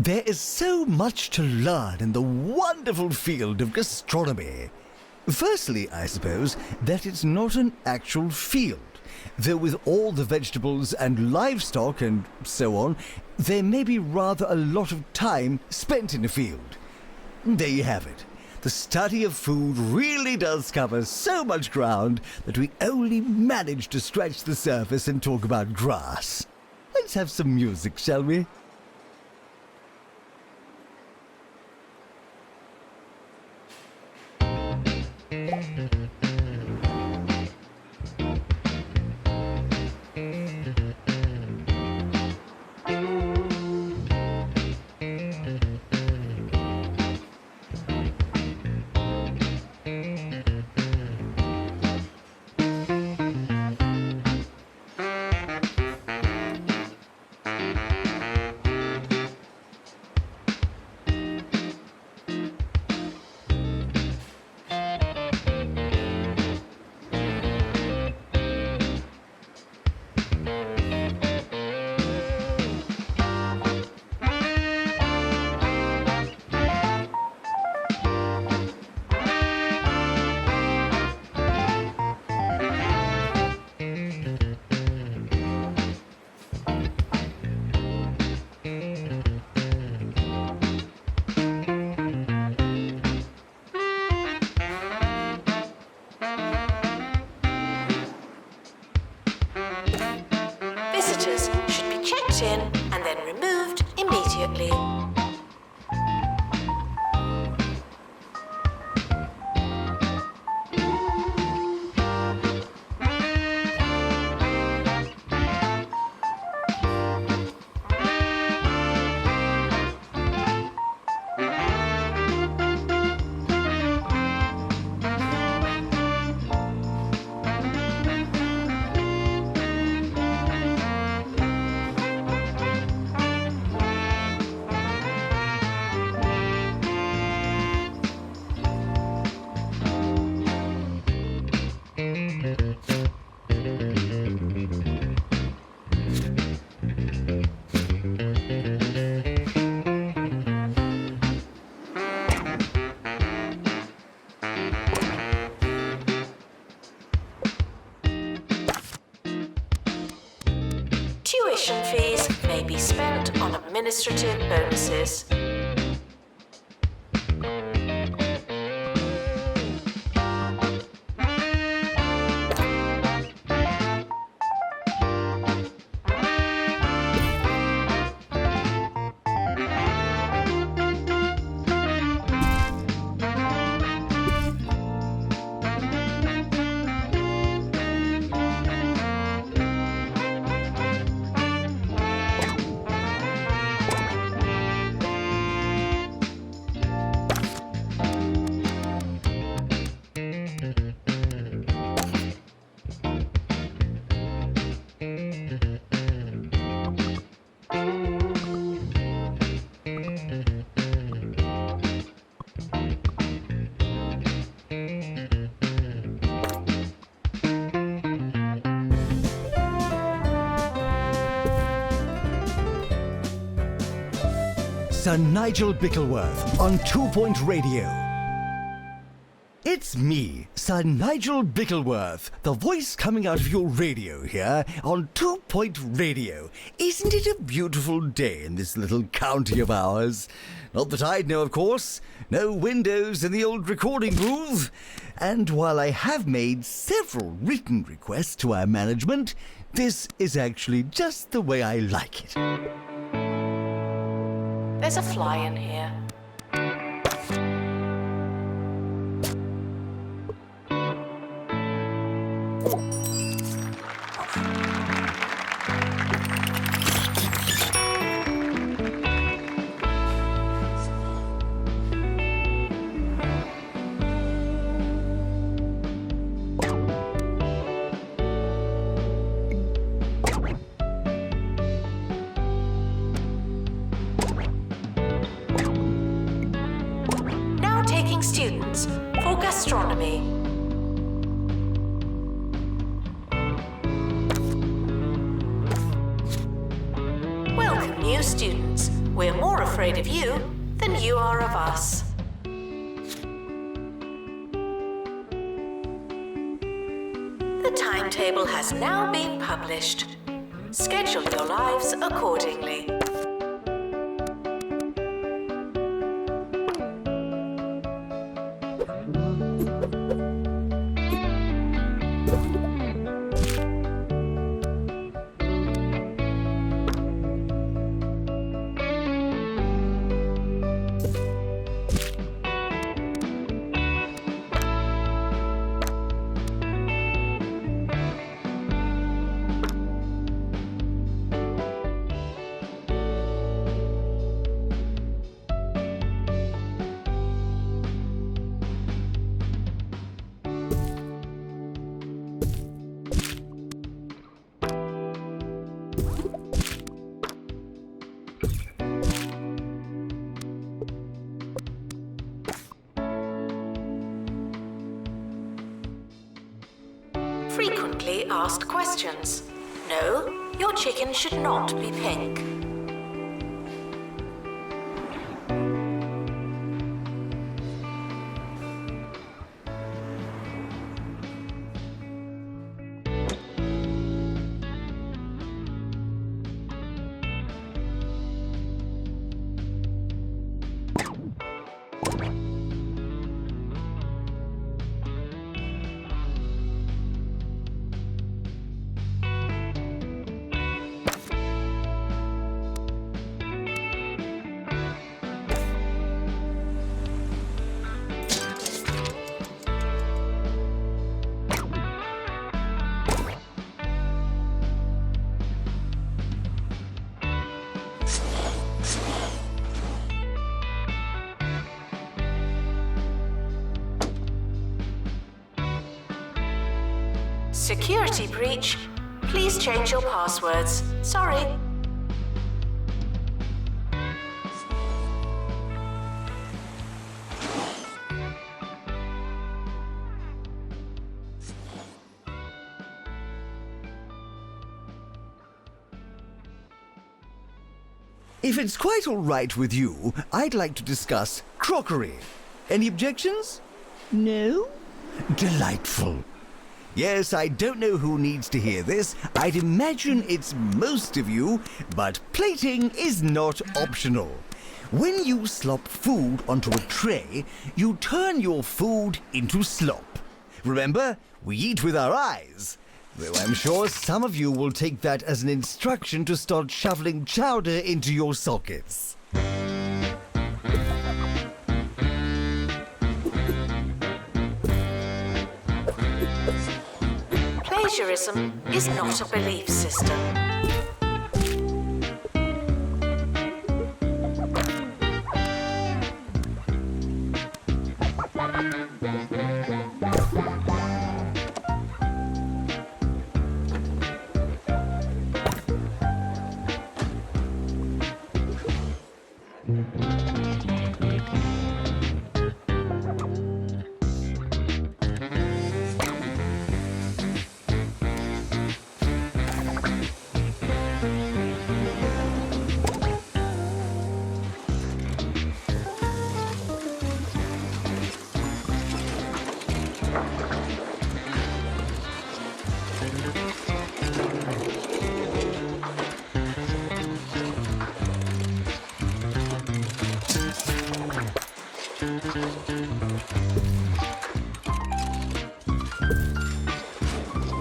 There is so much to learn in the wonderful field of gastronomy. Firstly, I suppose, that it's not an actual field, though with all the vegetables and livestock and so on, there may be rather a lot of time spent in a field. There you have it. The study of food really does cover so much ground that we only manage to scratch the surface and talk about grass. Let's have some music, shall we? Visitors should be checked in and then removed immediately. Tuition fees may be spent on administrative bonuses. Sir Nigel Bickleworth on 2 Point Radio. It's me, Sir Nigel Bickleworth, the voice coming out of your radio here on 2 Point Radio. Isn't it a beautiful day in this little county of ours? Not that I'd know, of course. No windows in the old recording booth. And while I have made several written requests to our management, this is actually just the way I like it. There's a fly in here. Students for gastronomy. Welcome new students. We're more afraid of you than you are of us. The timetable has now been published. Schedule your lives accordingly. Frequently asked questions. No, your chicken should not be pink. Security breach. Please change your passwords. Sorry. If it's quite all right with you, I'd like to discuss crockery. Any objections? No? Delightful. Yes, I don't know who needs to hear this. I'd imagine it's most of you, but plating is not optional. When you slop food onto a tray, you turn your food into slop. Remember, we eat with our eyes. Though I'm sure some of you will take that as an instruction to start shoveling chowder into your sockets. Plagiarism is not a belief system.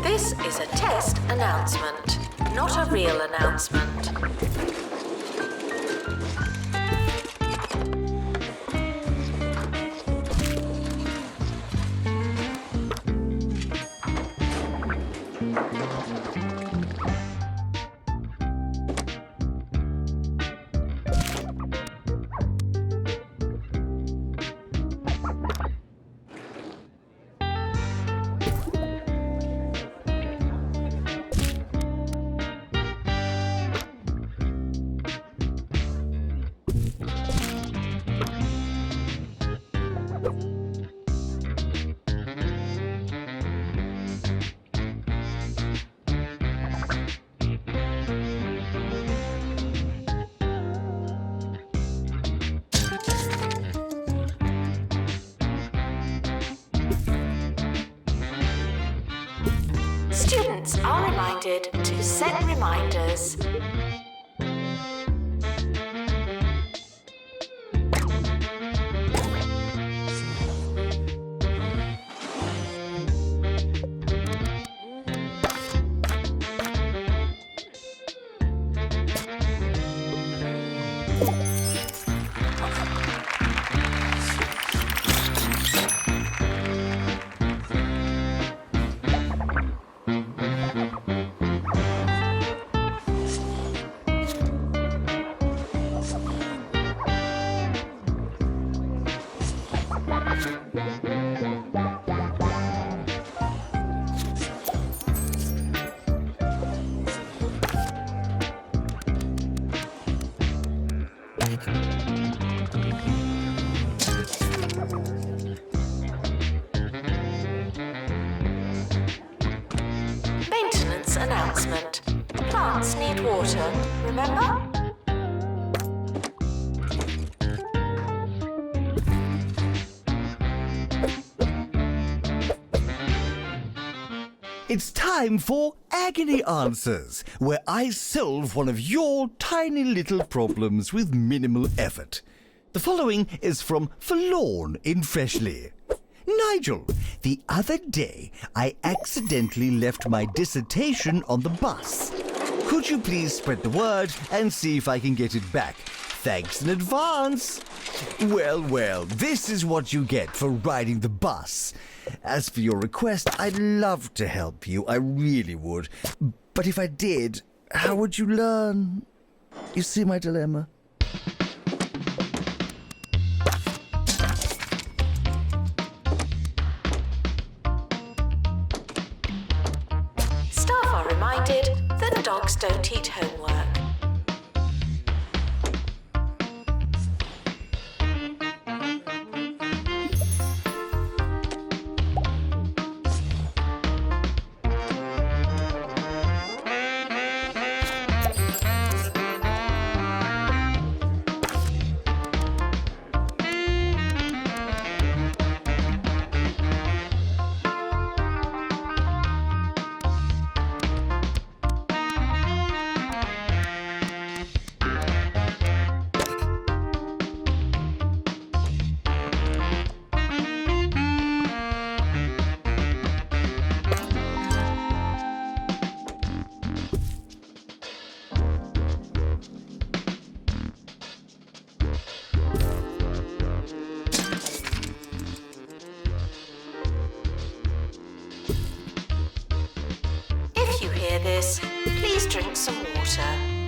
This is a test announcement, not a real announcement. Students are reminded to set reminders. Maintenance announcement. Plants need water, remember? It's time for Agony Answers, where I solve one of your tiny little problems with minimal effort. The following is from Forlorn in Freshley. Nigel, the other day I accidentally left my dissertation on the bus. Could you please spread the word and see if I can get it back? Thanks in advance. Well, this is what you get for riding the bus. As for your request, I'd love to help you, I really would. But if I did, how would you learn? You see my dilemma? Staff are reminded that dogs don't eat homework. If you hear this, please drink some water.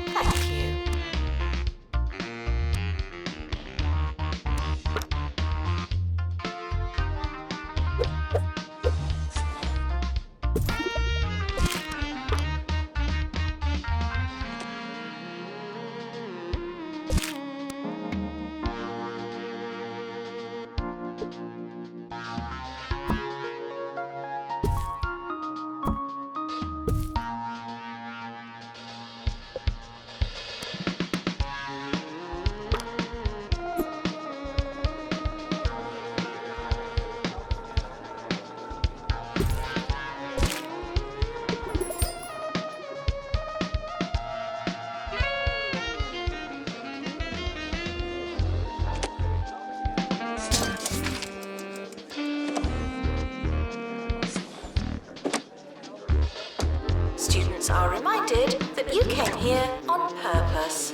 Thank you. Students are reminded that you came here on purpose.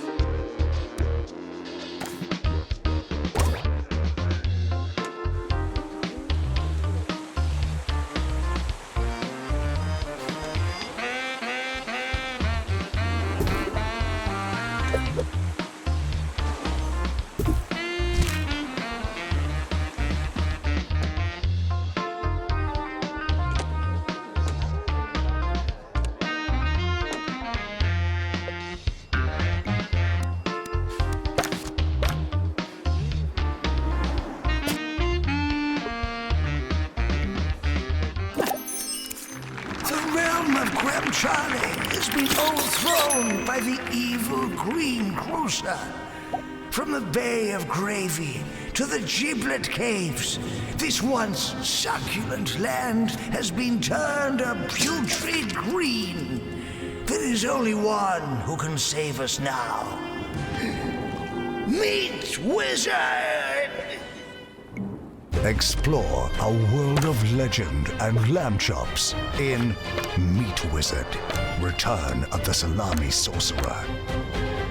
Charlie has been overthrown by the evil Green Cruiser. From the Bay of Gravy to the Giblet Caves. This once succulent land has been turned a putrid green. There is only one who can save us now. Meat Wizard! Explore a world of legend and lamb chops in Meat Wizard, Return of the Salami Sorcerer.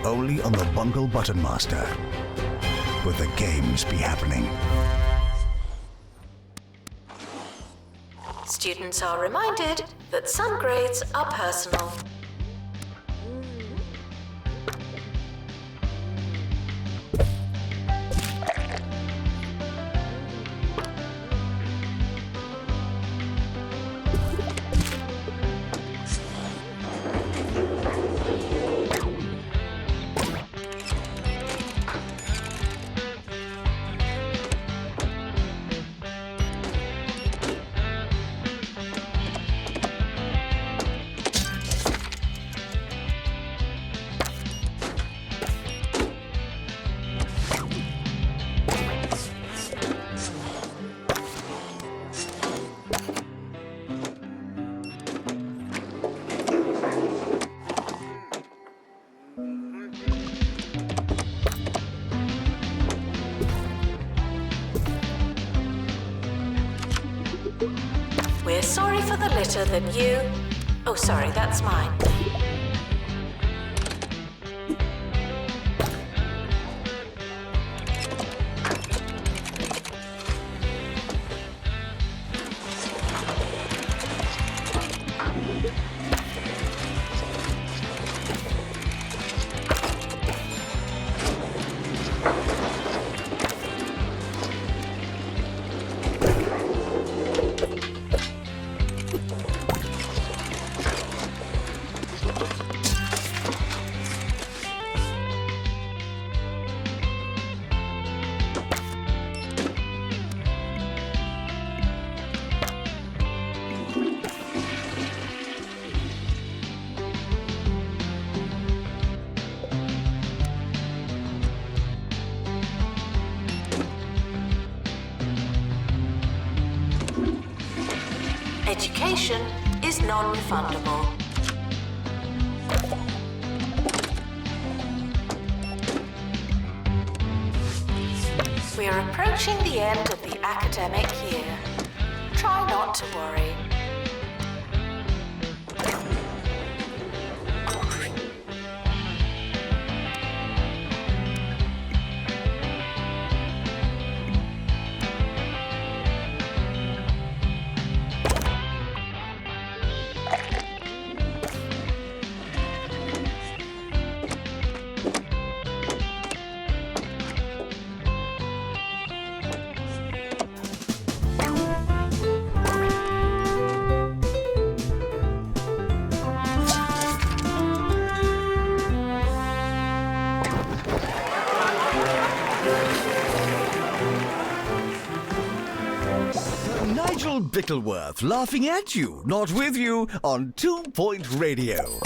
Only on the Bungle Button Master, where the games be happening. Students are reminded that some grades are personal. We're sorry for the litter that you... Oh, sorry, that's mine. Education is non-refundable. We are approaching the end of the academic year. Try not to worry. Nigel Bickleworth laughing at you, not with you, on 2 Point Radio.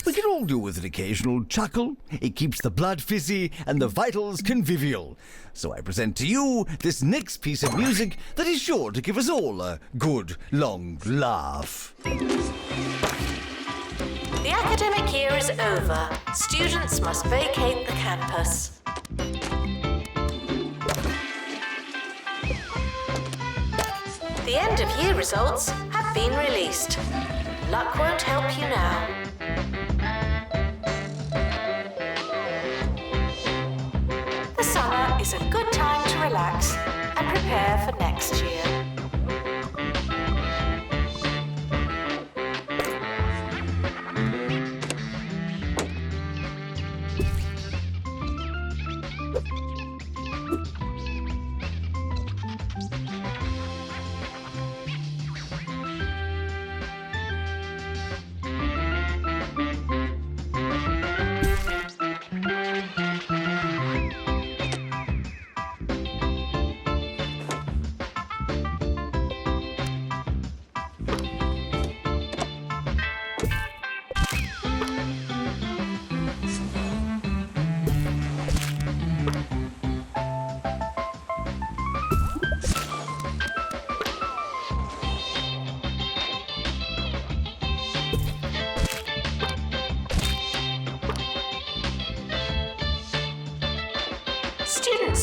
We can all do with an occasional chuckle. It keeps the blood fizzy and the vitals convivial. So I present to you this next piece of music that is sure to give us all a good, long laugh. The academic year is over. Students must vacate the campus. The end of year results have been released. Luck won't help you now. The summer is a good time to relax and prepare for next year.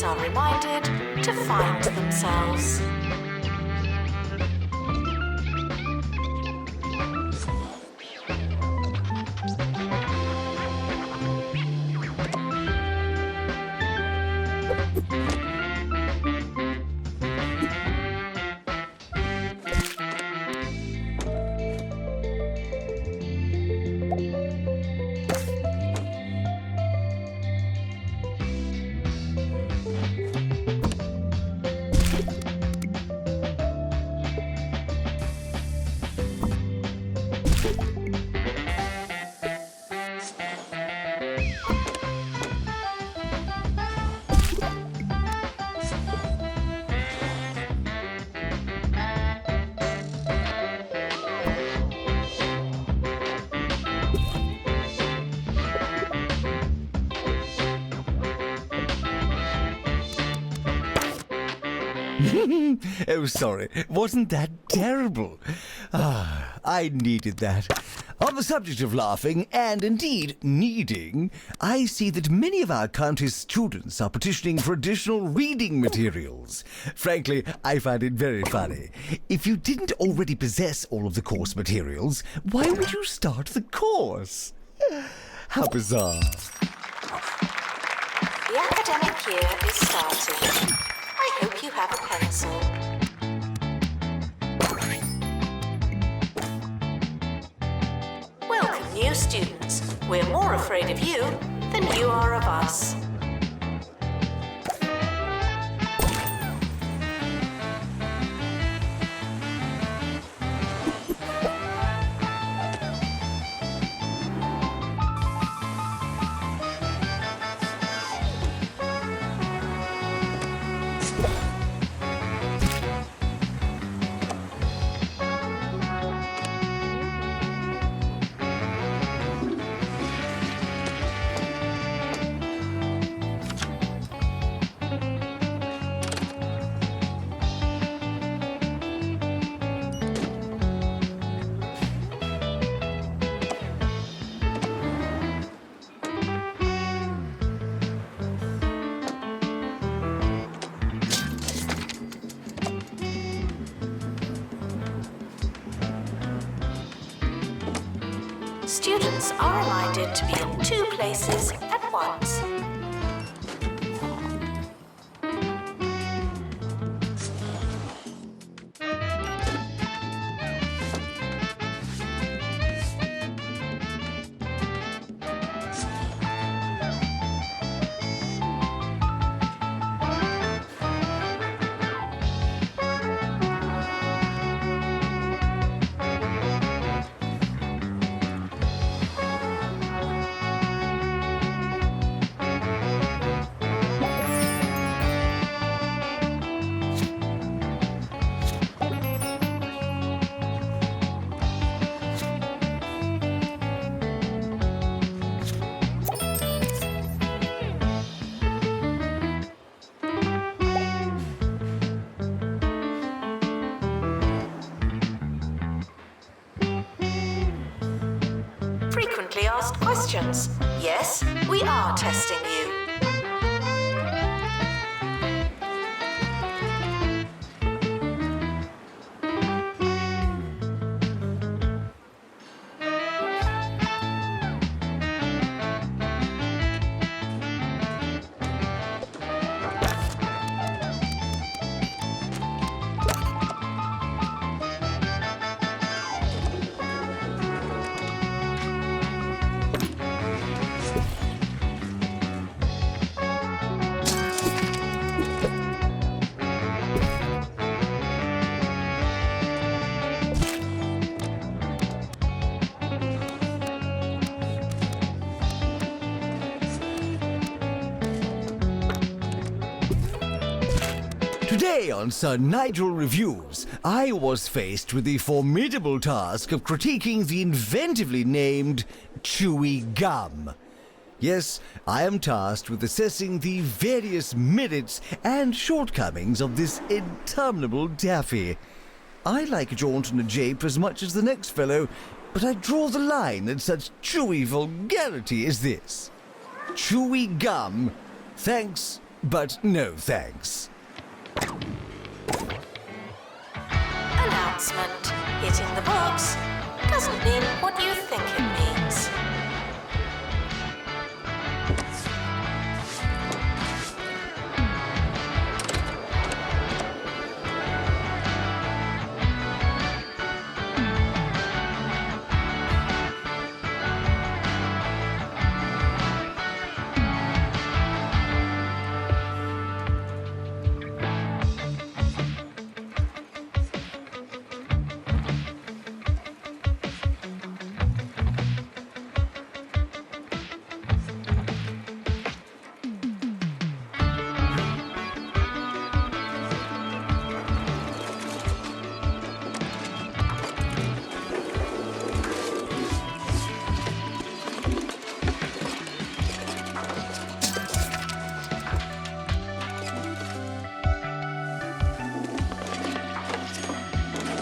are reminded to find themselves. Oh, sorry. Wasn't that terrible? Ah, I needed that. On the subject of laughing, and indeed needing, I see that many of our country's students are petitioning for additional reading materials. Frankly, I find it very funny. If you didn't already possess all of the course materials, why would you start the course? How bizarre. The academic year is starting. I hope you have a pencil. Welcome, new students. We're more afraid of you than you are of us. Students are reminded to be in two places at once. Frequently asked questions. Yes, we are testing you. Today on Sir Nigel Reviews, I was faced with the formidable task of critiquing the inventively named Chewy Gum. Yes, I am tasked with assessing the various merits and shortcomings of this interminable taffy. I like Jaunt and a Jape as much as the next fellow, but I draw the line at such chewy vulgarity as this. Chewy Gum, thanks, but no thanks. Announcement. Hitting the books doesn't mean what you think it means.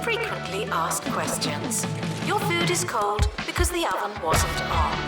Frequently asked questions. Your food is cold because the oven wasn't on.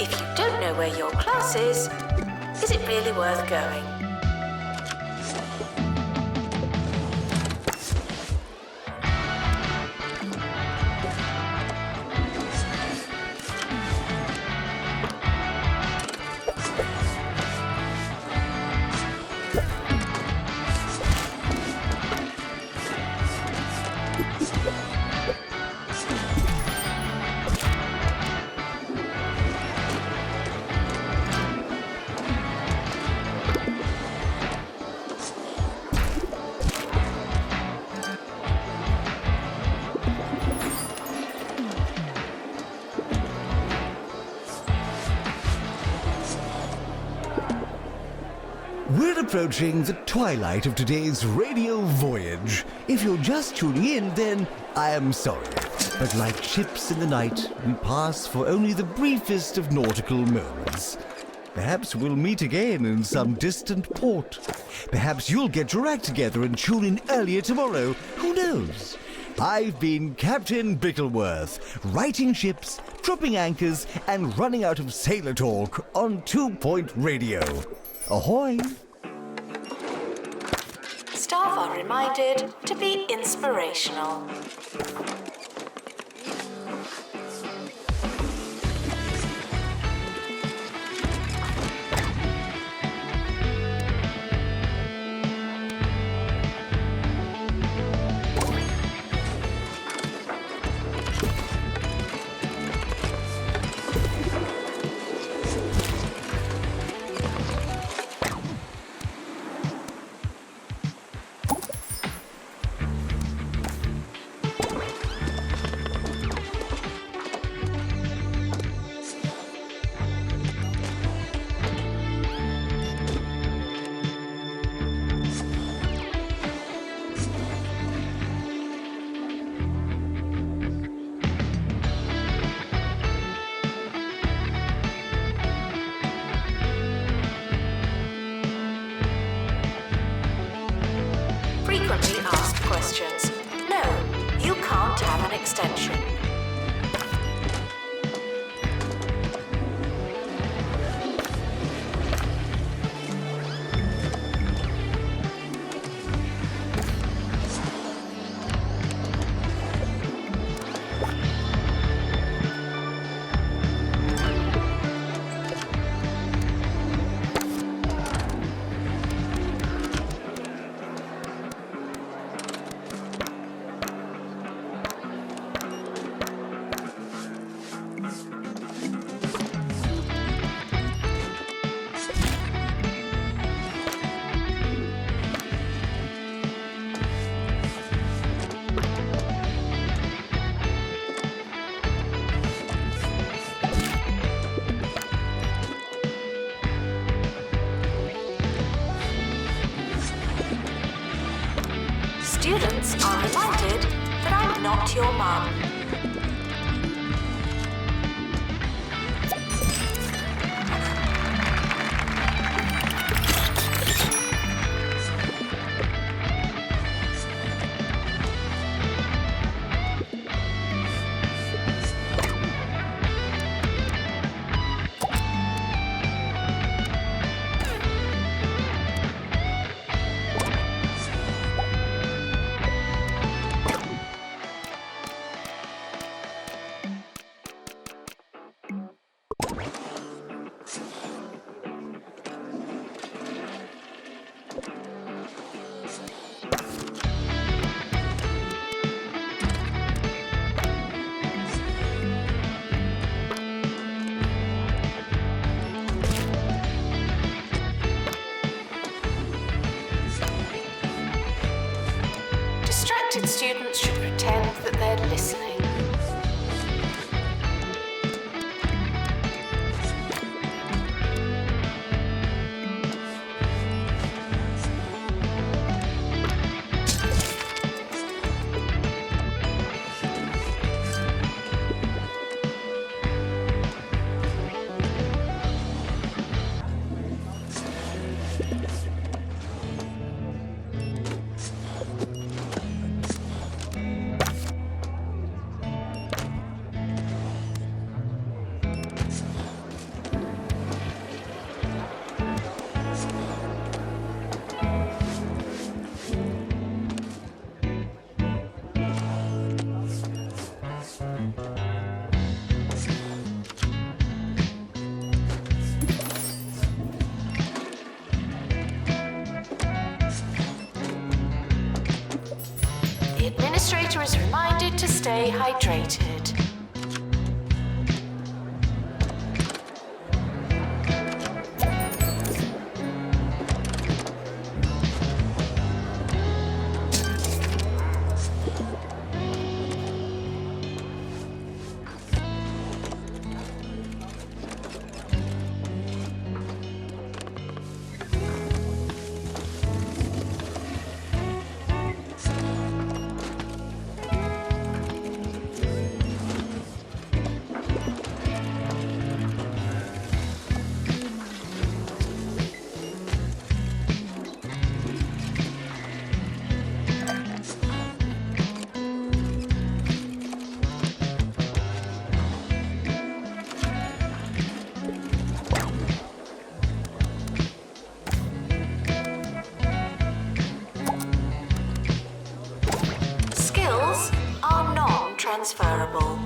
If you don't know where your class is it really worth going? We're approaching the twilight of today's radio voyage. If you're just tuning in, then I am sorry. But like ships in the night, we pass for only the briefest of nautical moments. Perhaps we'll meet again in some distant port. Perhaps you'll get your act together and tune in earlier tomorrow. Who knows? I've been Captain Bickleworth, writing ships, dropping anchors, and running out of sailor talk on 2 Point Radio. Ahoy! Staff are reminded to be inspirational. Frequently asked questions. No, you can't have an extension. Students are reminded that I'm not your mum. Distracted students should pretend that they're listening. The administrator is reminded to stay hydrated. Skills are non-transferable.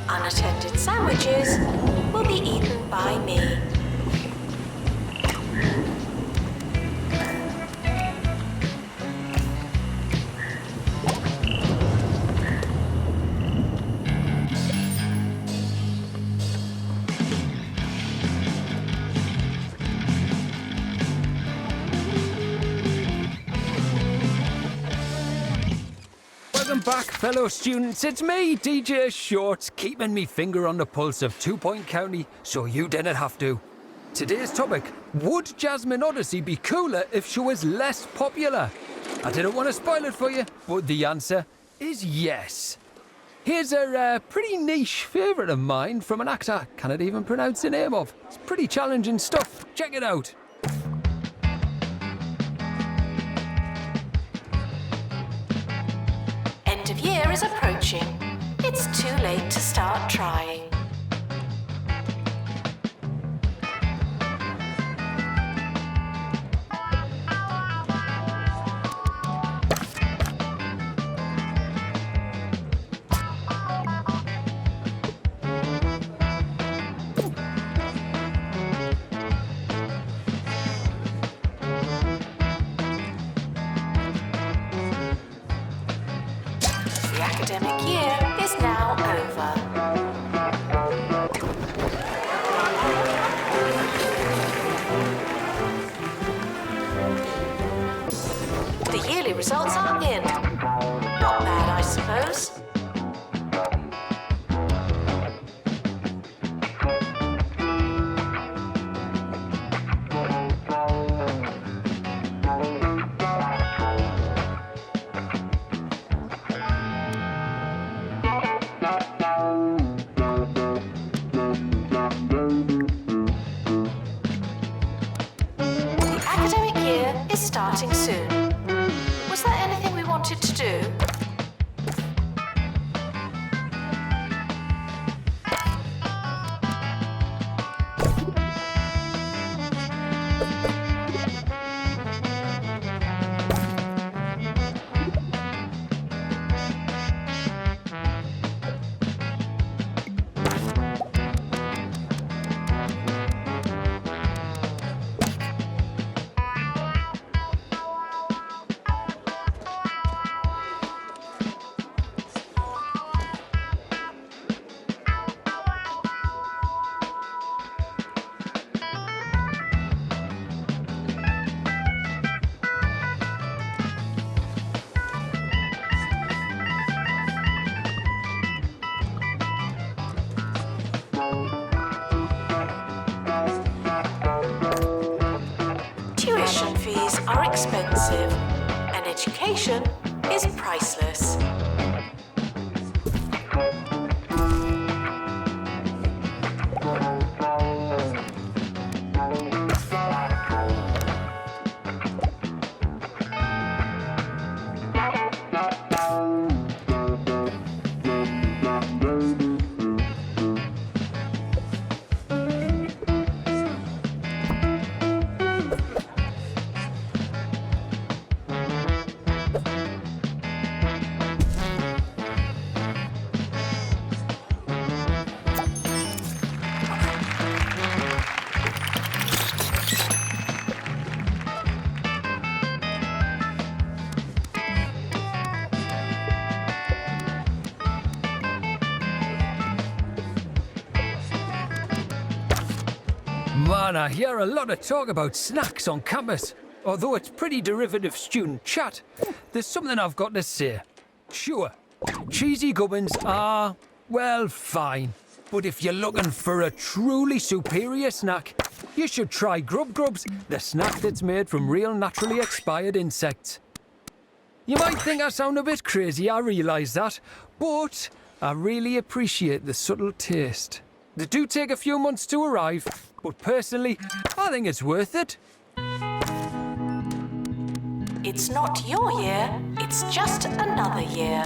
Unattended sandwiches will be eaten by me. Welcome back, fellow students. It's me, DJ Shorts, keeping me finger on the pulse of 2 Point County so you didn't have to. Today's topic: would Jasmine Odyssey be cooler if she was less popular? I didn't want to spoil it for you, but the answer is yes. Here's a pretty niche favourite of mine from an actor I cannot even pronounce the name of. It's pretty challenging stuff. Check it out. End of year is approaching. It's it's too late to start trying. The academic year is now over. The yearly results are in. Not bad, I suppose. The academic year is starting soon. Was there anything we wanted to do? Tuition fees are expensive, and education is priceless. Man, I hear a lot of talk about snacks on campus. Although it's pretty derivative student chat, there's something I've got to say. Sure, cheesy gubbins are, well, fine. But if you're looking for a truly superior snack, you should try Grub Grubs, the snack that's made from real naturally expired insects. You might think I sound a bit crazy, I realise that, but I really appreciate the subtle taste. They do take a few months to arrive, but personally, I think it's worth it. It's not your year, it's just another year.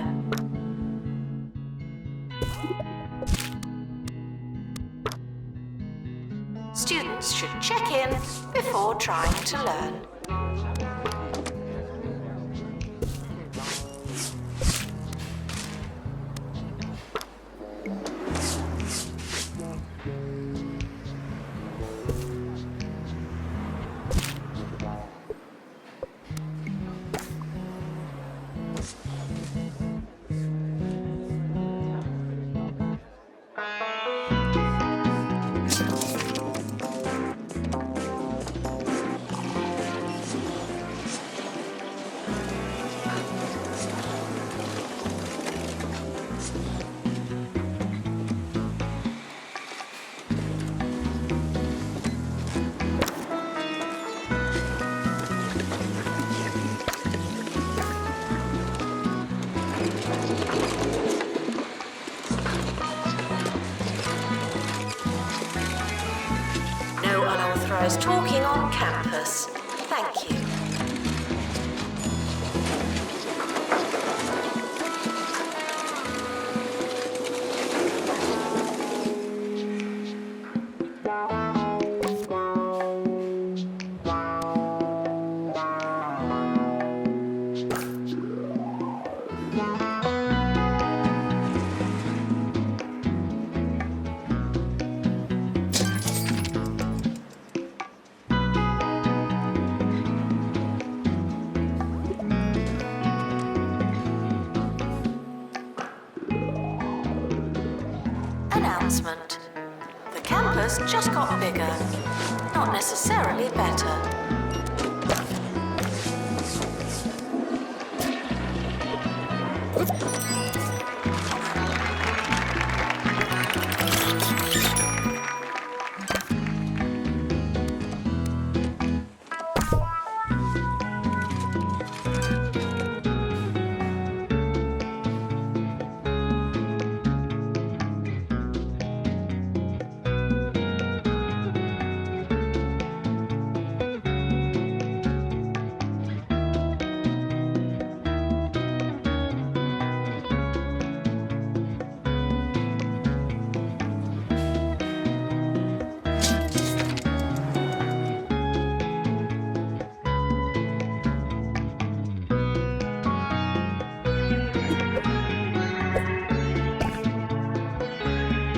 Students should check in before trying to learn. Talking on campus. Thank you. numbers just got bigger, not necessarily better.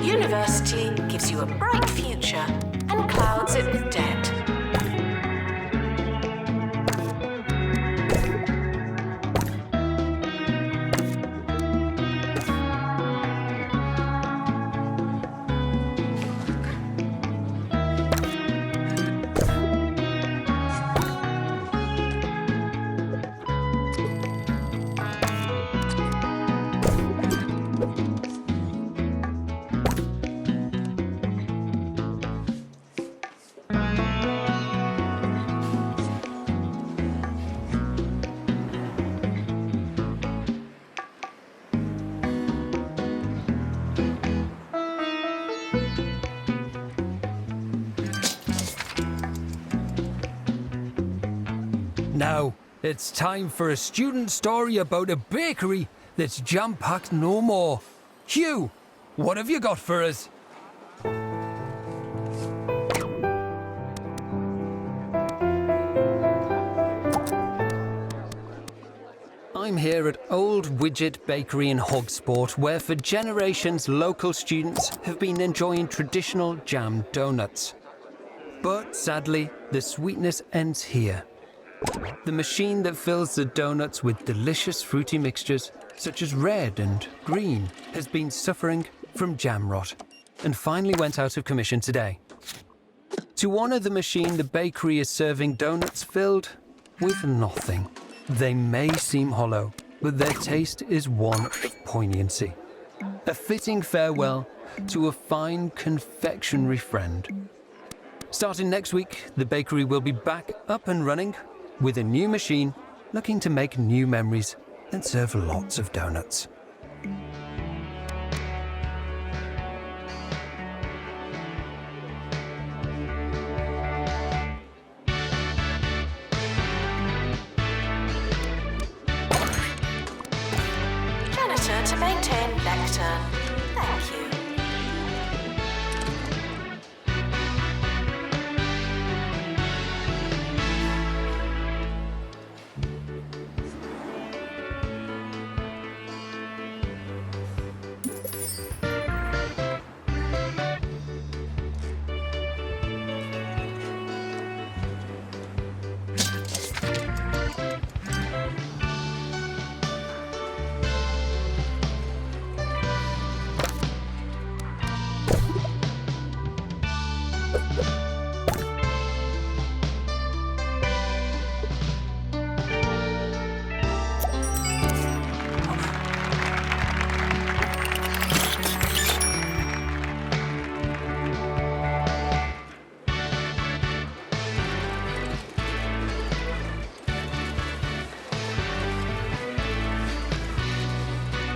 University gives you a bright future and clouds it with debt. Now, it's time for a student story about a bakery that's jam-packed no more. Hugh, what have you got for us? I'm here at Old Widget Bakery in Hogsport, where for generations local students have been enjoying traditional jam donuts. But sadly, the sweetness ends here. The machine that fills the donuts with delicious fruity mixtures, such as red and green, has been suffering from jam rot and finally went out of commission today. To honour the machine, the bakery is serving donuts filled with nothing. They may seem hollow, but their taste is one of poignancy. A fitting farewell to a fine confectionery friend. Starting next week, the bakery will be back up and running with a new machine looking to make new memories and serve lots of donuts. Janitor to maintain lectern. Thank you.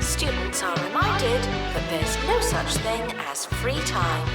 Students are reminded that there's no such thing as free time.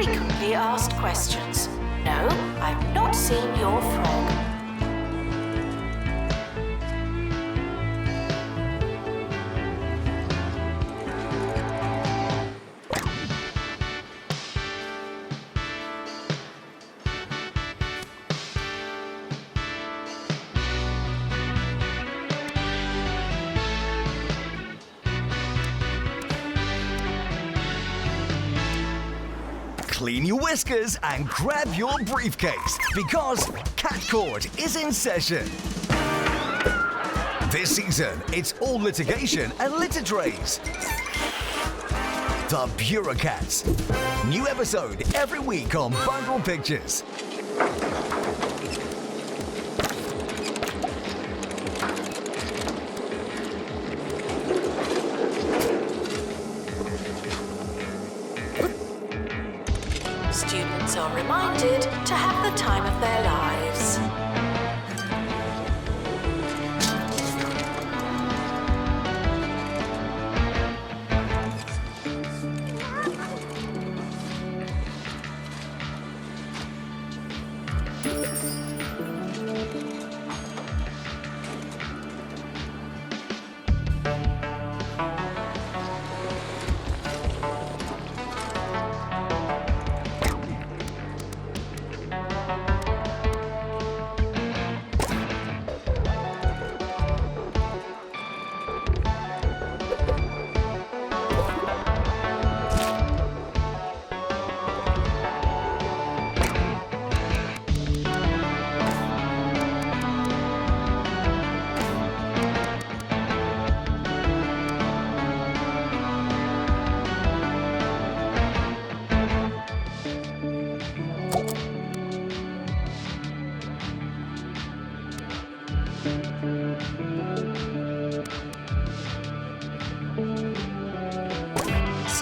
Frequently asked questions. No, I've not seen your frog. Clean your whiskers and grab your briefcase because Cat Court is in session. This season, it's all litigation and litter trays. The Bureaucrats. New episode every week on Bundle Pictures. Students are reminded to have the time of their lives.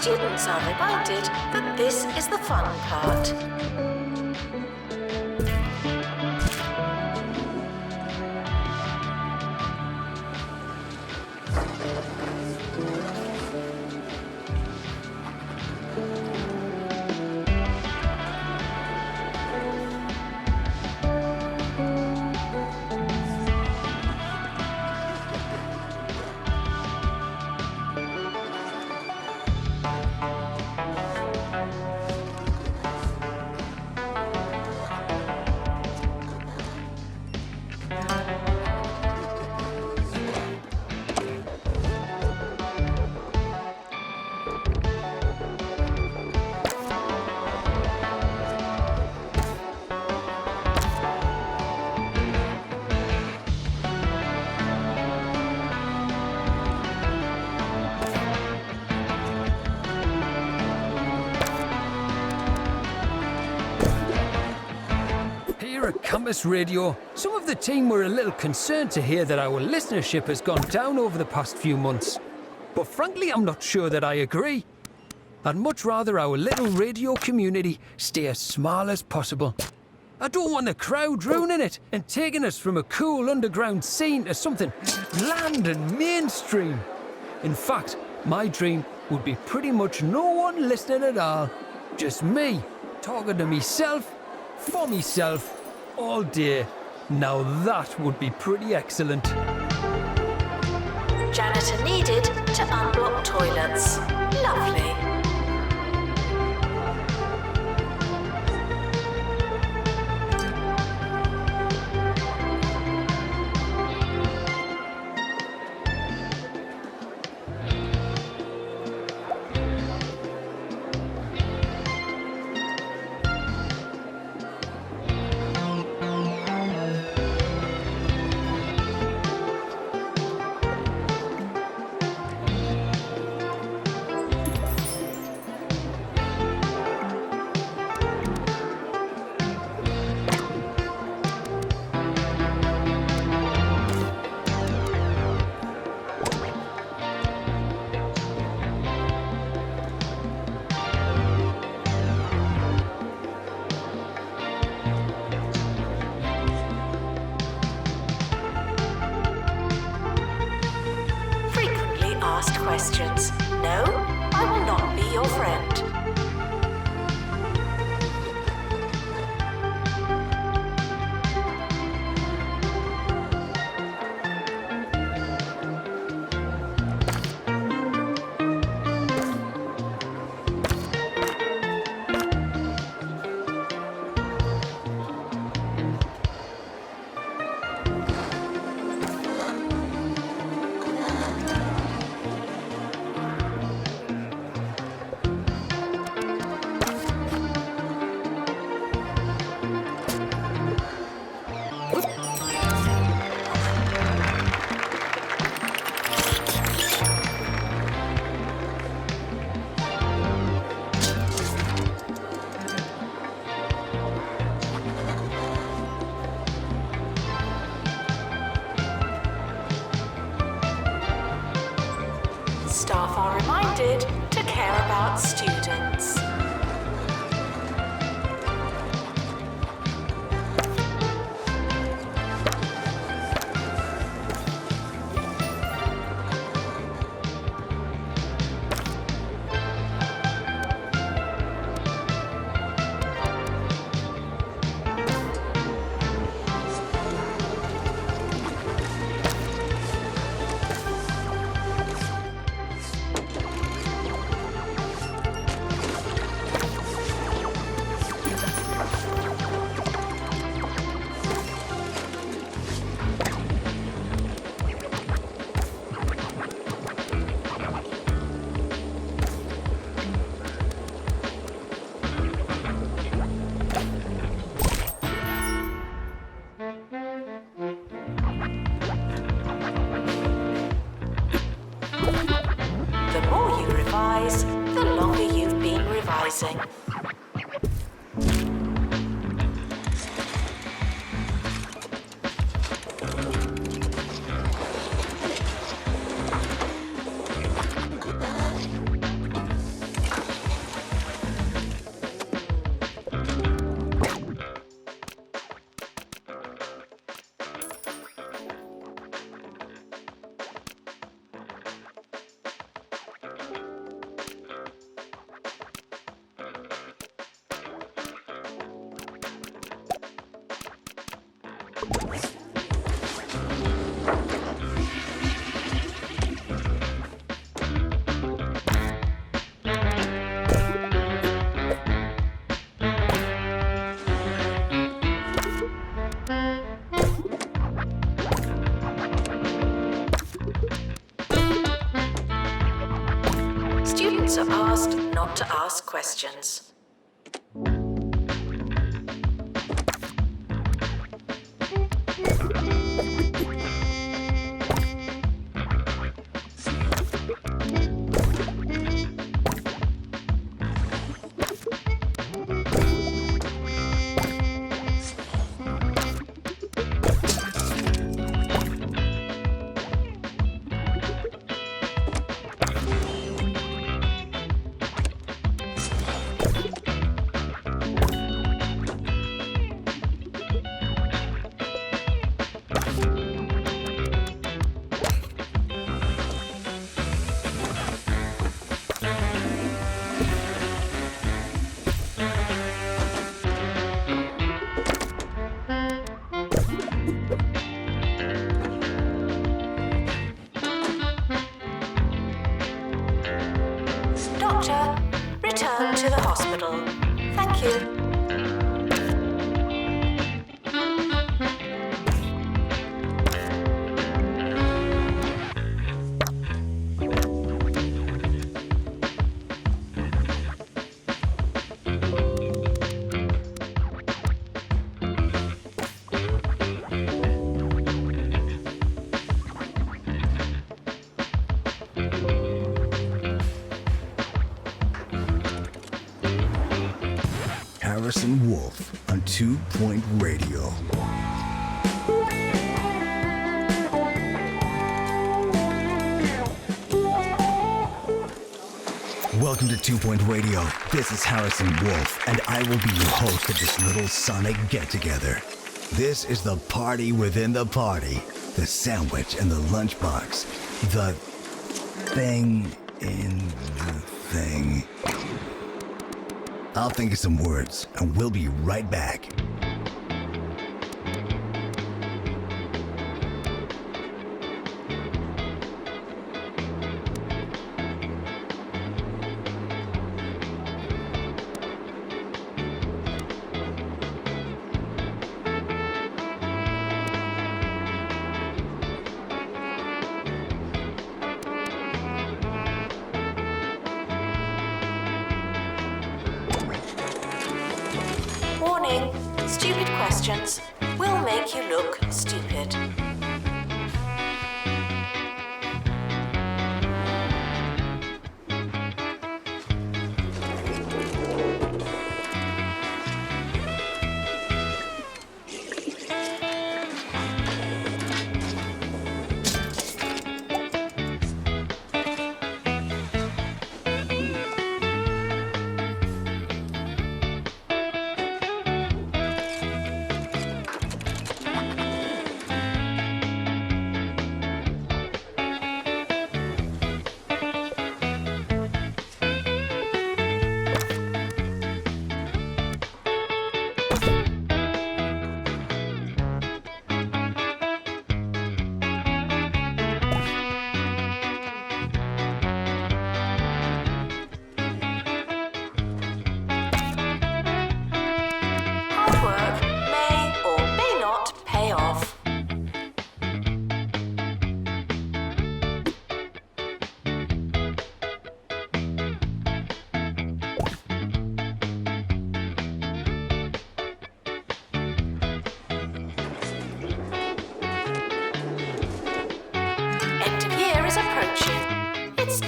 Students are reminded that this is the fun part. At Campus Radio, some of the team were a little concerned to hear that our listenership has gone down over the past few months. But frankly, I'm not sure that I agree. I'd much rather our little radio community stay as small as possible. I don't want the crowd ruining it and taking us from a cool underground scene to something bland and mainstream. In fact, my dream would be pretty much no one listening at all. Just me, talking to myself, for myself, all day. Now that would be pretty excellent. Janitor needed to unblock toilets. Lovely. Questions. No, I will not be your friend. Staff are reminded to care about students. The more you revise, the longer you've been revising. Students are asked not to ask questions. Doctor, return to the hospital. Thank you. Harrison Wolf on 2 Point Radio. Welcome to 2 Point Radio. This is Harrison Wolf, and I will be your host of this little sonic get-together. This is the party within the party, the sandwich and the lunchbox, the thing in the thing. I'll think of some words, and we'll be right back. Warning, stupid questions will make you look stupid.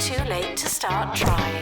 too late to start trying.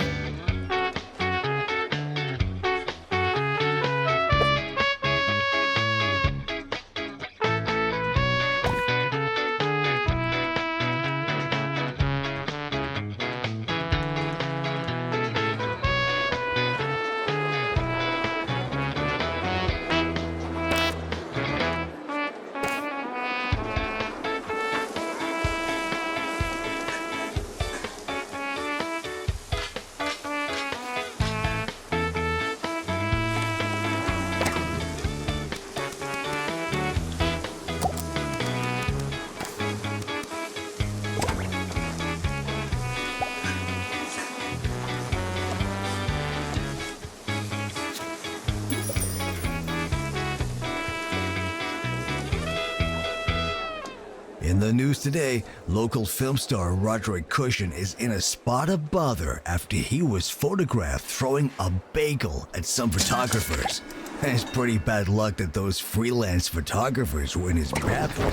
In the news today, local film star Roderick Cushion is in a spot of bother after he was photographed throwing a bagel at some photographers. And it's pretty bad luck that those freelance photographers were in his bathroom.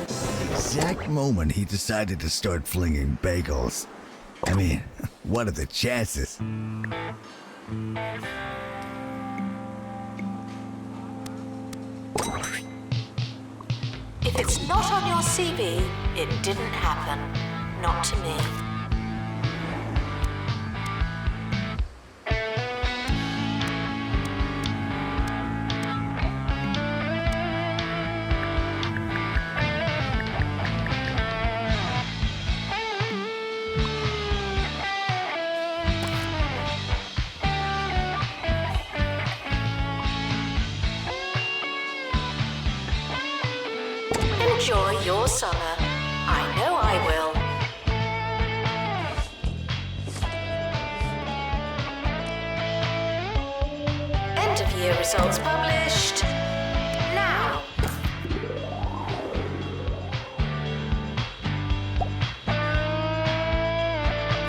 The exact moment he decided to start flinging bagels. I mean, what are the chances? If it's not on your CV, it didn't happen. Not to me. Enjoy your summer. I know I will. End of year results published. Now.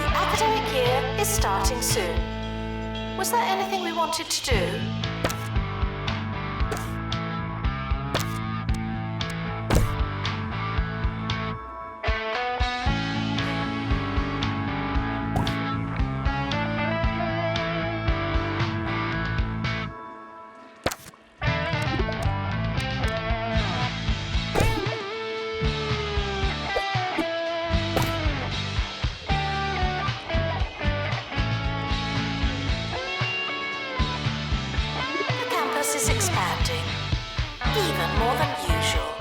The academic year is starting soon. Was there anything we wanted to do? Is expanding, even more than usual.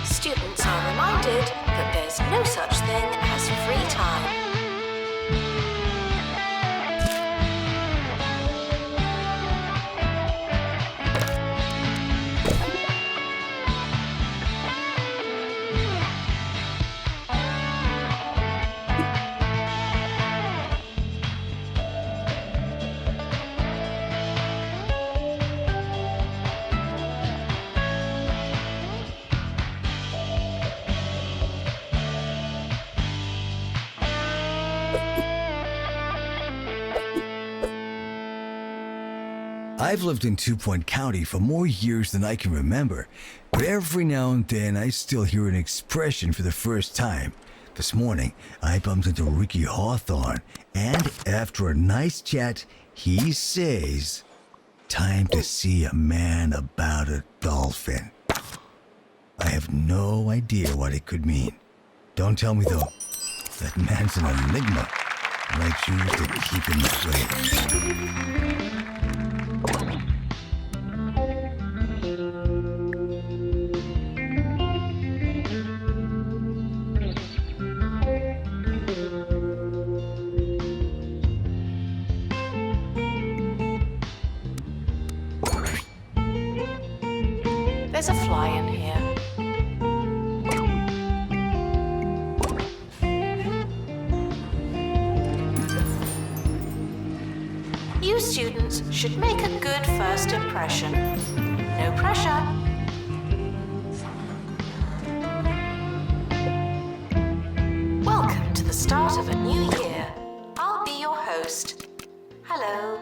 Students are reminded that there's no such thing as free time. I've lived in Two Point County for more years than I can remember, but every now and then I still hear an expression for the first time. This morning, I bumped into Ricky Hawthorne, and after a nice chat, he says, "Time to see a man about a dolphin." I have no idea what it could mean. Don't tell me though. That man's an enigma, and I choose to keep him that way. There's a fly in here. You students should make a good first impression. No pressure. Welcome to the start of a new year. I'll be your host. Hello.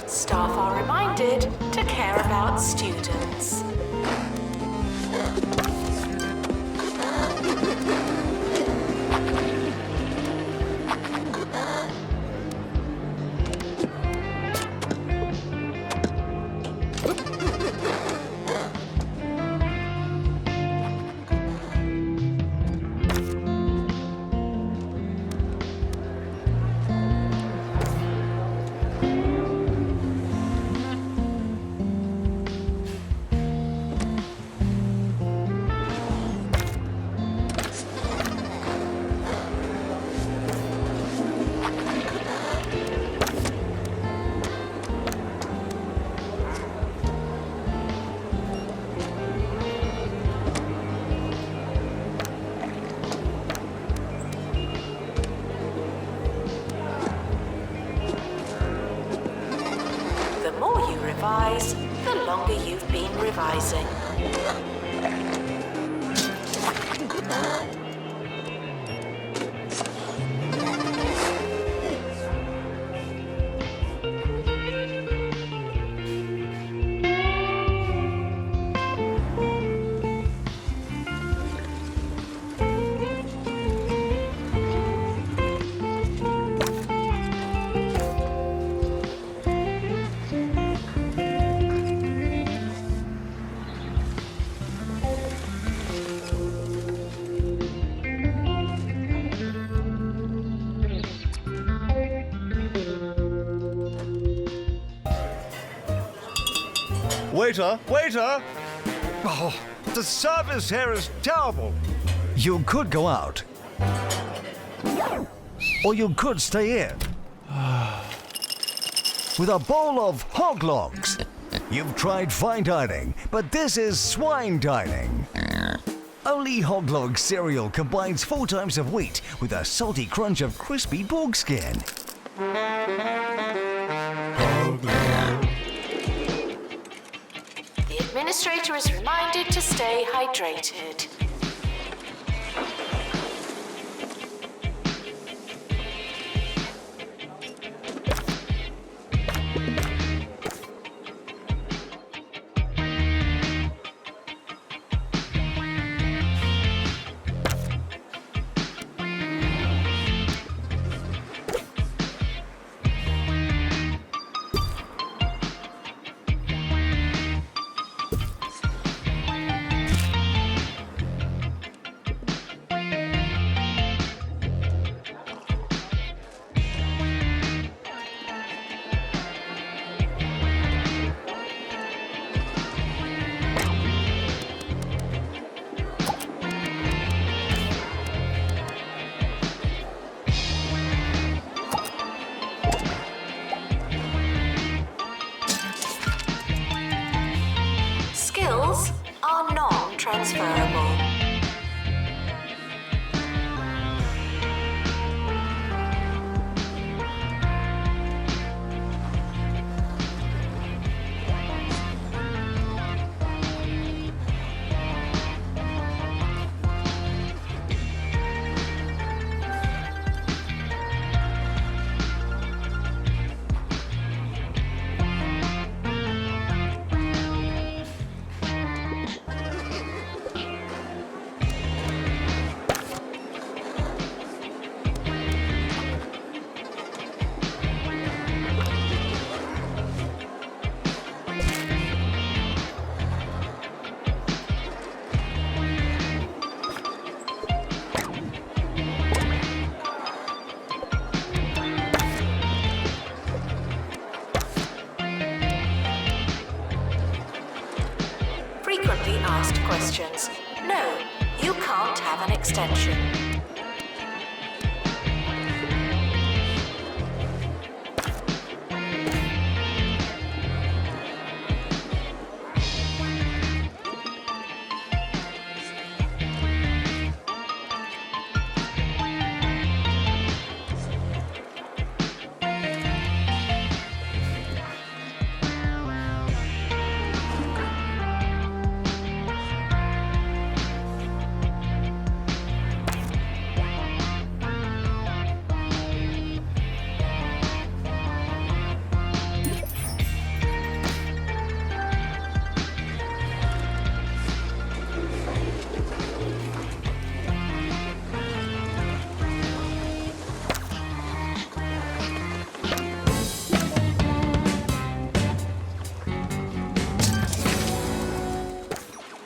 Staff are reminded to care about students. The more you revise, the longer you've been revising. Waiter! Waiter! Oh, the service here is terrible. You could go out. Or you could stay in. With a bowl of hog logs. You've tried fine dining, but this is swine dining. Only Hog Log cereal combines 4 times of wheat with a salty crunch of crispy pork skin. The administrator is reminded to stay hydrated. transferable. Frequently asked questions. No, you can't have an extension.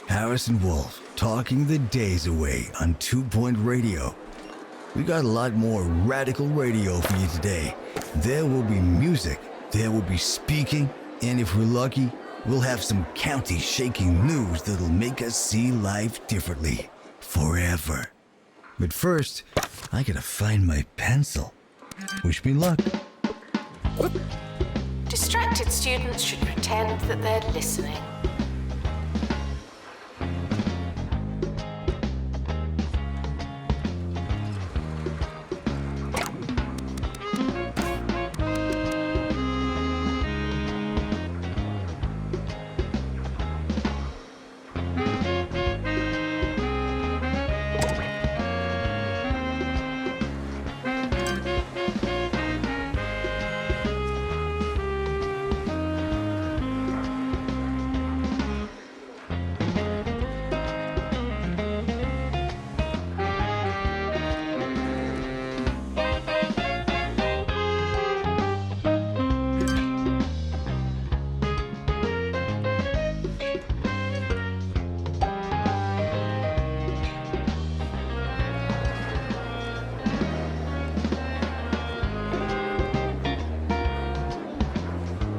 Harrison Wolf talking the days away on 2 Point Radio. We got a lot more radical radio for you today. There will be music, there will be speaking, and if we're lucky, we'll have some county-shaking news that'll make us see life differently. Forever. But first, I gotta find my pencil. Wish me luck. Distracted students should pretend that they're listening.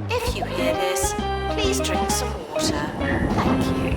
If you hear this, please drink some water. Thank you.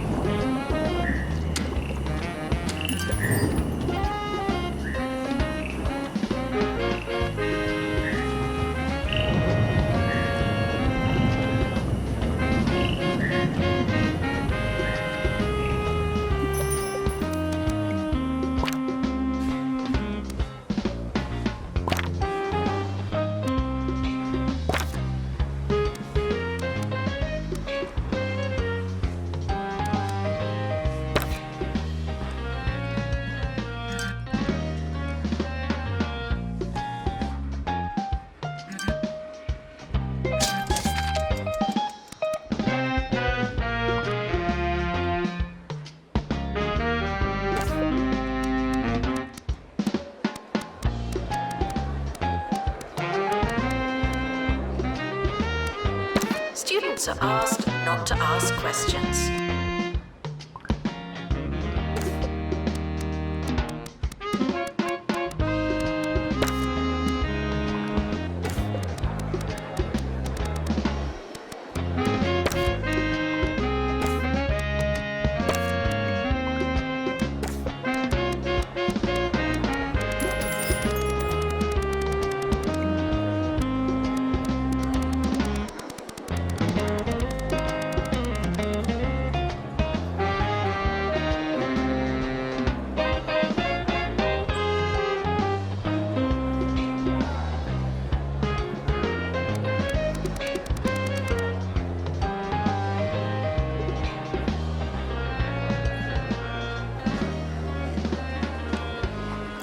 Students are asked not to ask questions.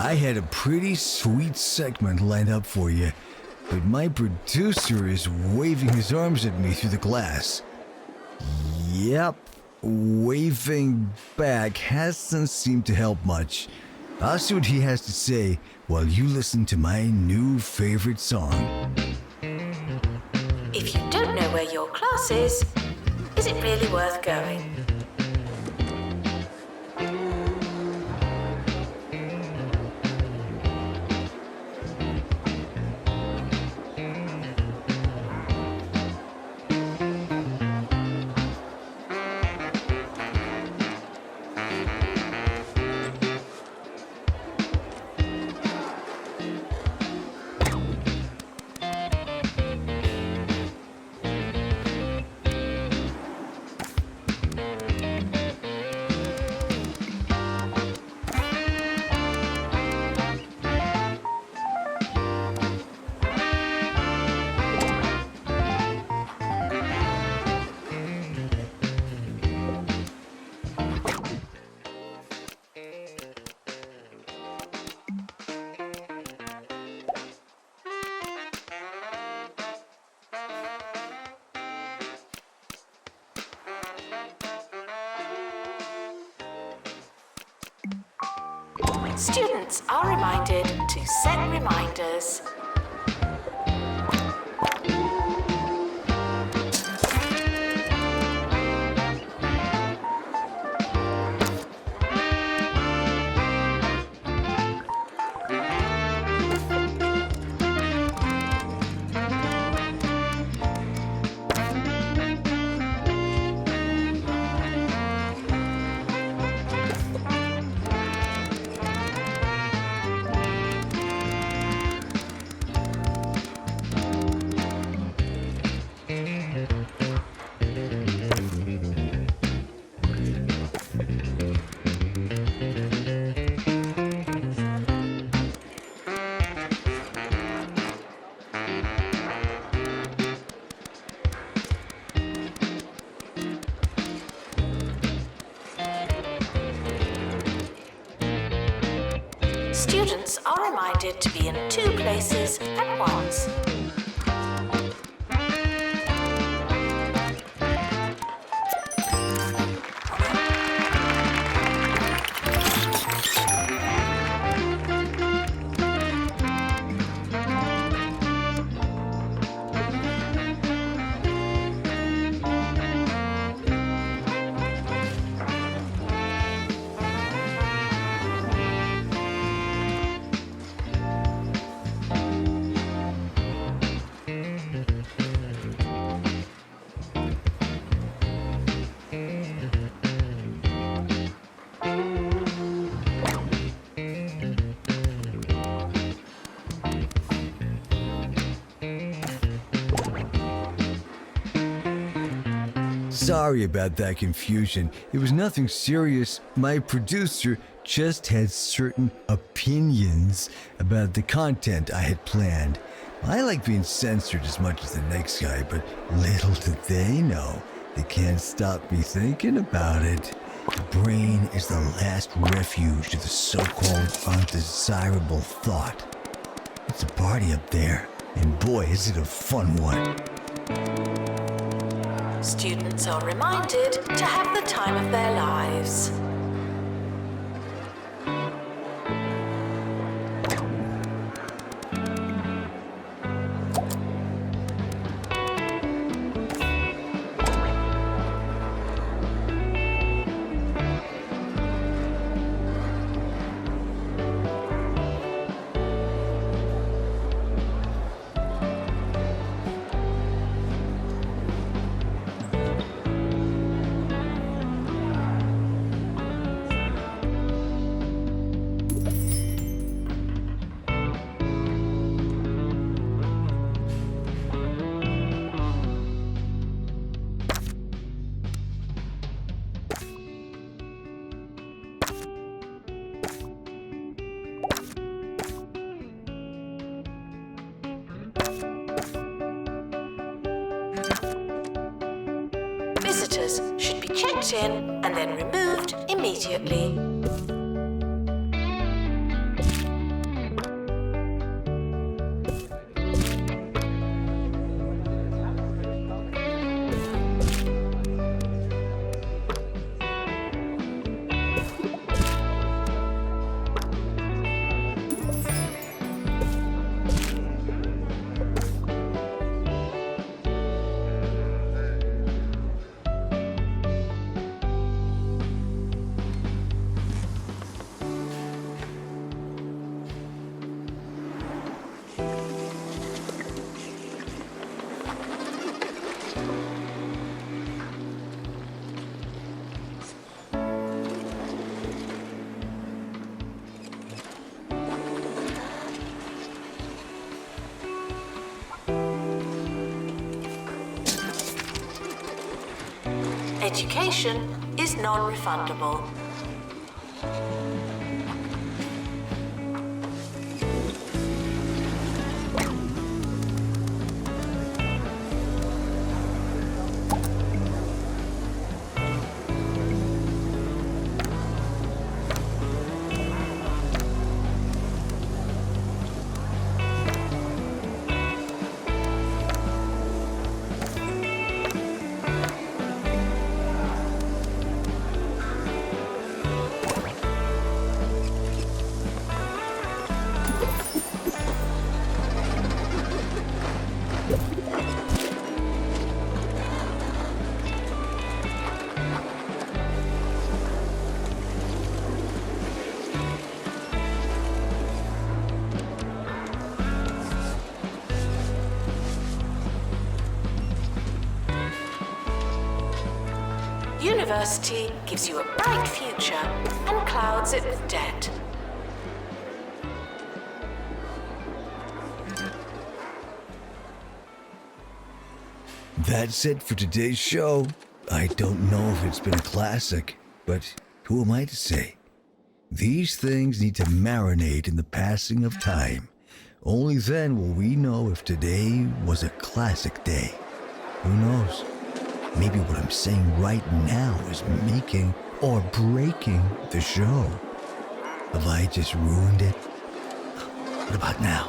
I had a pretty sweet segment lined up for you, but my producer is waving his arms at me through the glass. Yep, waving back hasn't seemed to help much. I'll see what he has to say while you listen to my new favorite song. If you don't know where your class is it really worth going? Students are reminded to set reminders. Students are reminded to be in 2 places at once. Sorry about that confusion. It was nothing serious. My producer just had certain opinions about the content I had planned. I like being censored as much as the next guy, but little did they know, they can't stop me thinking about it. The brain is the last refuge of the so-called undesirable thought. It's a party up there, and boy, is it a fun one. Students are reminded to have the time of their lives. Visitors should be checked in and then removed immediately. Education is non-refundable. University gives you a bright future and clouds it with debt. That's it for today's show. I don't know if it's been a classic, but who am I to say? These things need to marinate in the passing of time. Only then will we know if today was a classic day. Who knows? Maybe what I'm saying right now is making or breaking the show. Have I just ruined it? What about now?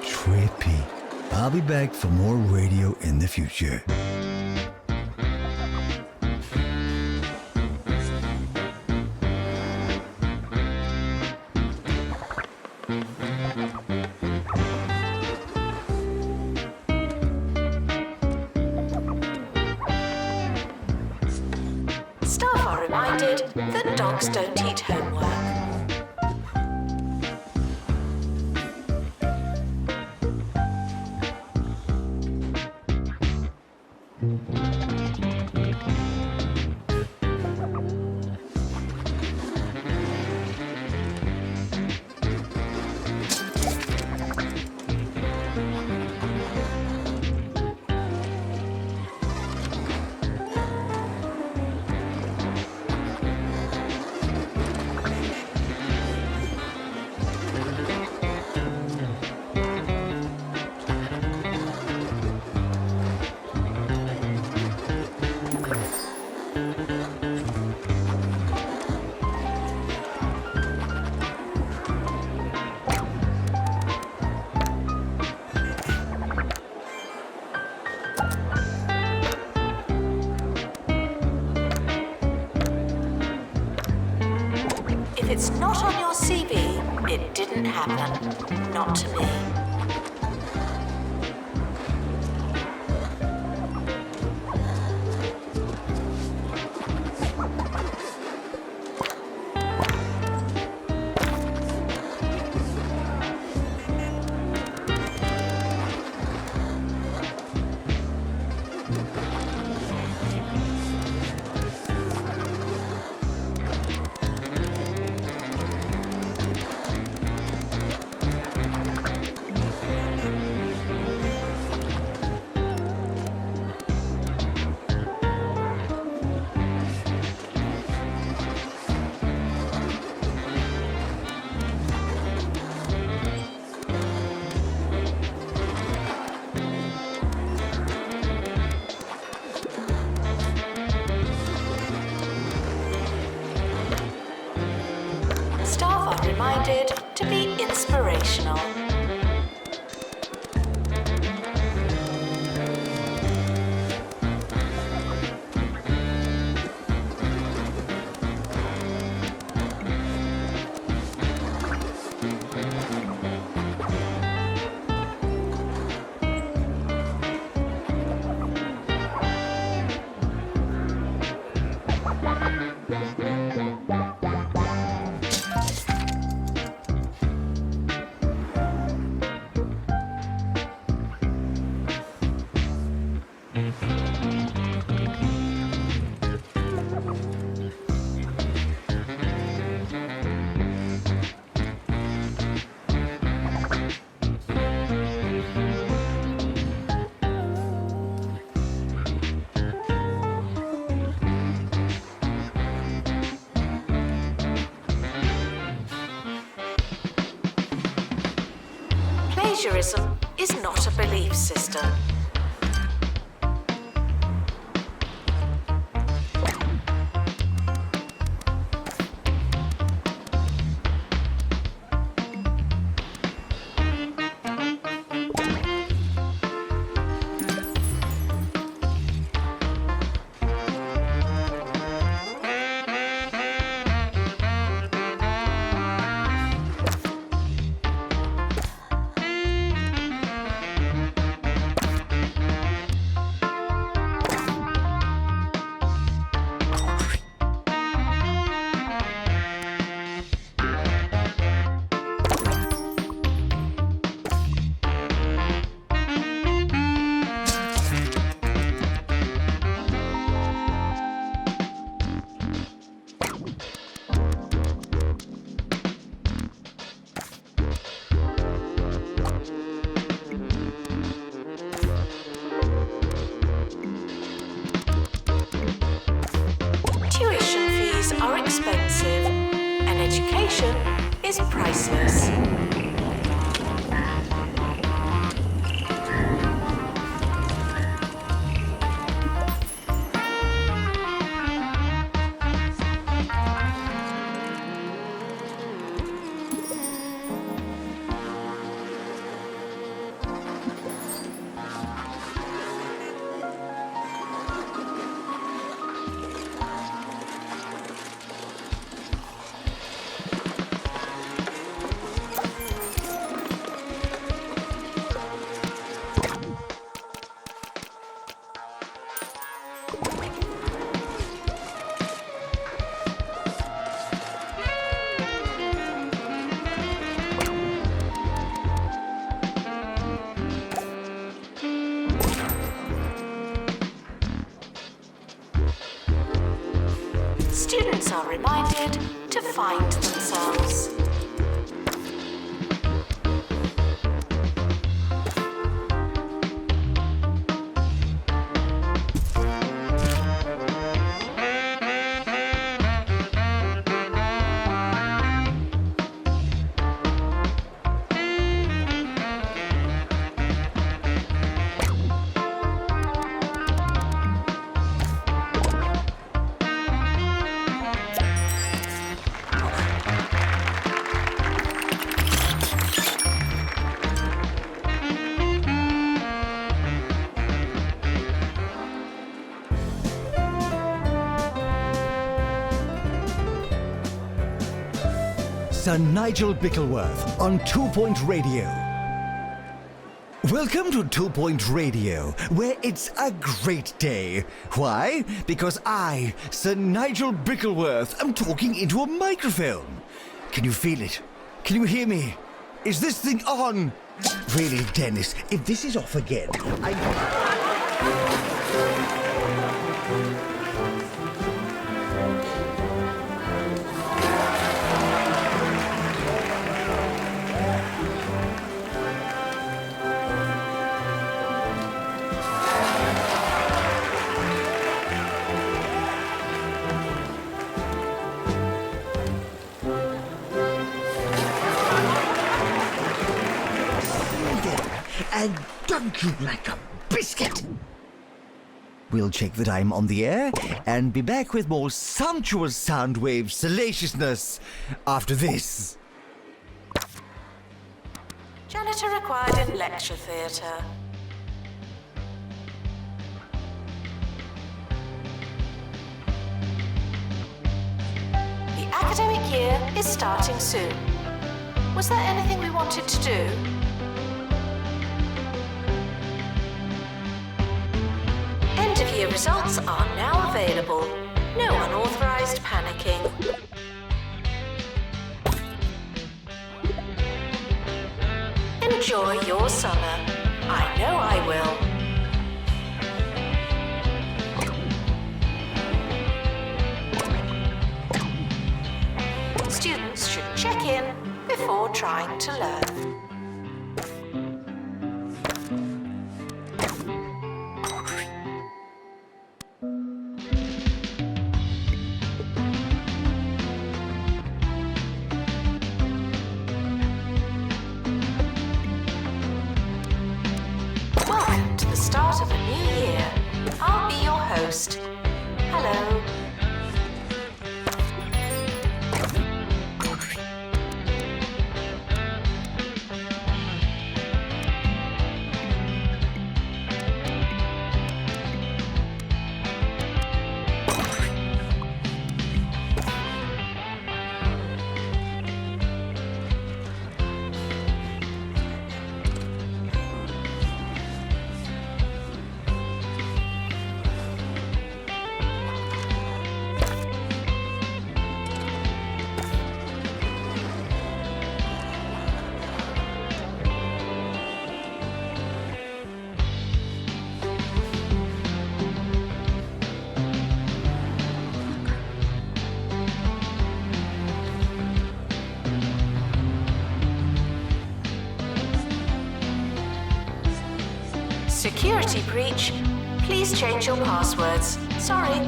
Trippy. I'll be back for more radio in the future. Staff are reminded that dogs don't eat homework. If it's not on your CV, it didn't happen. Not to me. Staff are reminded to be inspirational. Plagiarism is not a belief system. Tuition fees are expensive, and education is priceless. Students are reminded to find themselves. Sir Nigel Bickleworth on 2 Point Radio. Welcome to 2 Point Radio, where it's a great day. Why? Because I, Sir Nigel Bickleworth, am talking into a microphone. Can you feel it? Can you hear me? Is this thing on? Really, Dennis, if this is off again, and dunk you like a biscuit. We'll check that I'm on the air and be back with more sumptuous sound wave salaciousness after this. Janitor required in lecture theatre. The academic year is starting soon. Was there anything we wanted to do? End-of-year results are now available. No unauthorized panicking. Enjoy your summer. I know I will. Students should check in before trying to learn. Hello. Security breach. Please change your passwords. Sorry.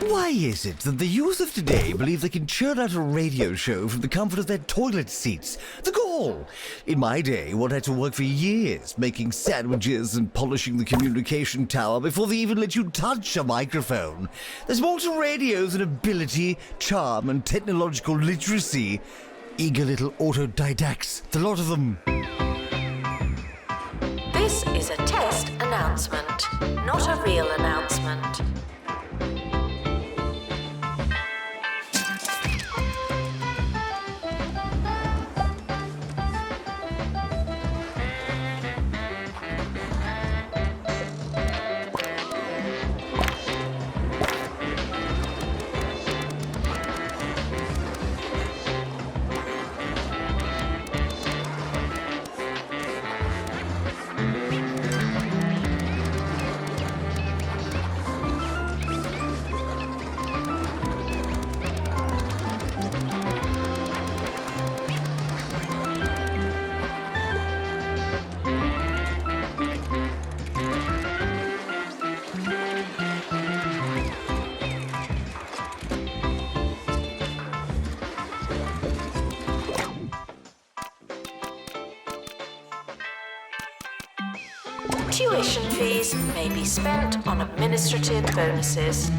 Why is it that the youth of today believe they can churn out a radio show from the comfort of their toilet seats? The gall! In my day, one had to work for years making sandwiches and polishing the communication tower before they even let you touch a microphone. There's more to radio than ability, charm, and technological literacy. Eager little autodidacts, the lot of them. This is a test announcement, not a real announcement. Tuition fees may be spent on administrative bonuses.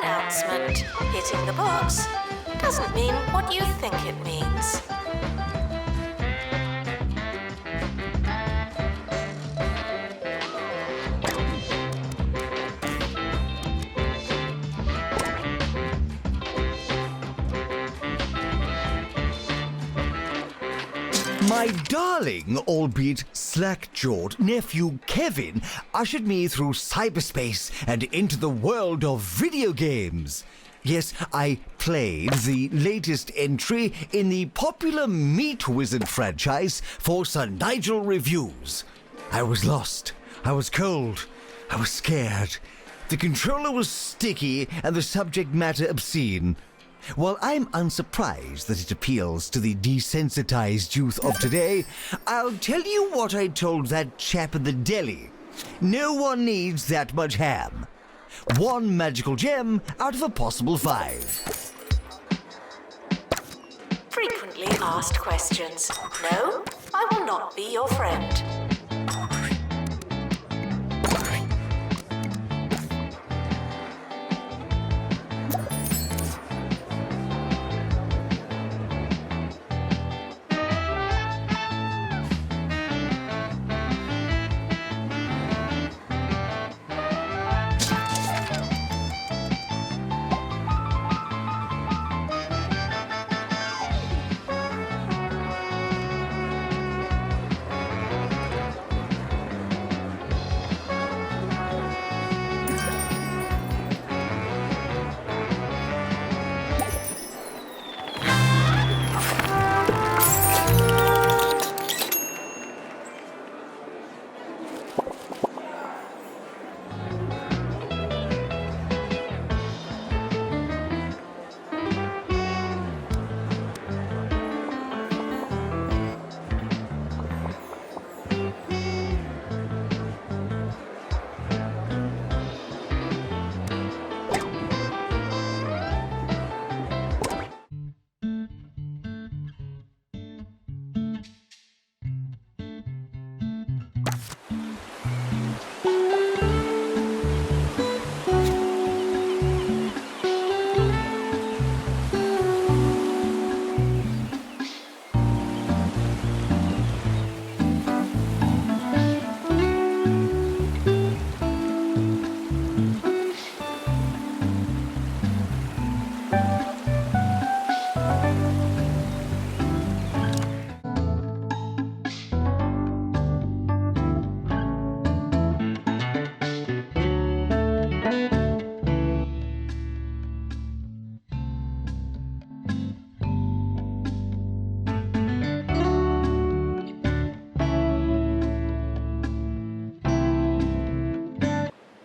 Announcement. Hitting the box doesn't mean what you think it means. My darling, albeit slack-jawed, nephew Kevin ushered me through cyberspace and into the world of video games. Yes, I played the latest entry in the popular Meat Wizard franchise for Sir Nigel reviews. I was lost, I was cold, I was scared. The controller was sticky and the subject matter obscene. While I'm unsurprised that it appeals to the desensitized youth of today, I'll tell you what I told that chap in the deli. No one needs that much ham. One magical gem out of a possible 5. Frequently asked questions. No, I will not be your friend.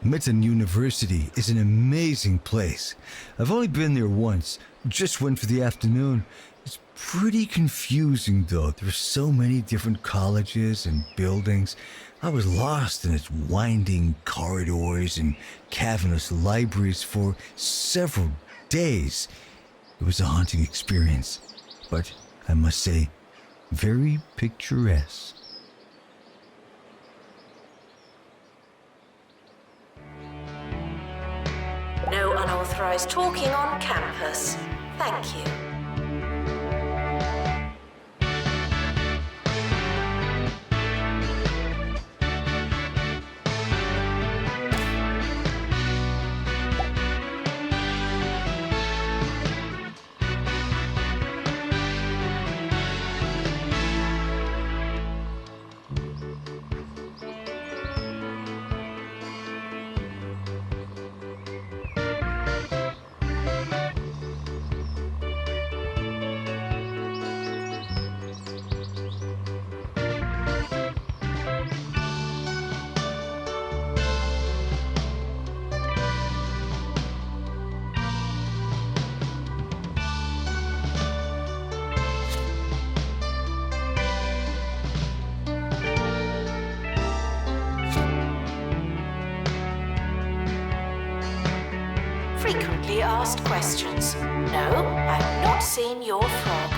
Mitten University is an amazing place. I've only been there once, just went for the afternoon. It's pretty confusing though. There's so many different colleges and buildings. I was lost in its winding corridors and cavernous libraries for several days. It was a haunting experience, but I must say, very picturesque. No unauthorized talking on campus. Thank you. Frequently asked questions. No, I've not seen your frog.